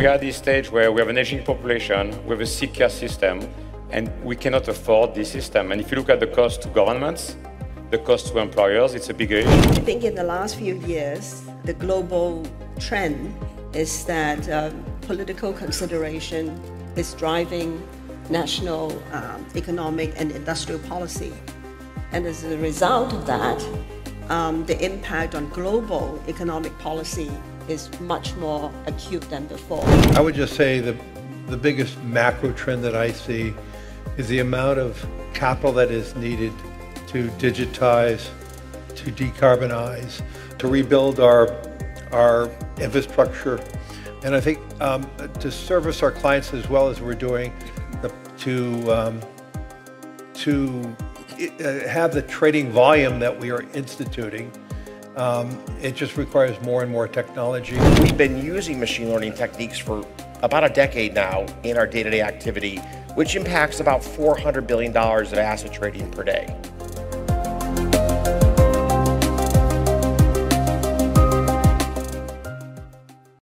We are at this stage where we have an aging population, we have a sick care system, and we cannot afford this system. And if you look at the cost to governments, the cost to employers, it's a big issue. I think in the last few years, the global trend is that political consideration is driving national economic and industrial policy. And as a result of that, the impact on global economic policy is much more acute than before. I would just say the biggest macro trend that I see is the amount of capital that is needed to digitize, to decarbonize, to rebuild our infrastructure. And I think to service our clients as well as we're doing, to have the trading volume that we are instituting, it just requires more and more technology. We've been using machine learning techniques for about a decade now in our day-to-day activity, which impacts about $400 billion of asset trading per day.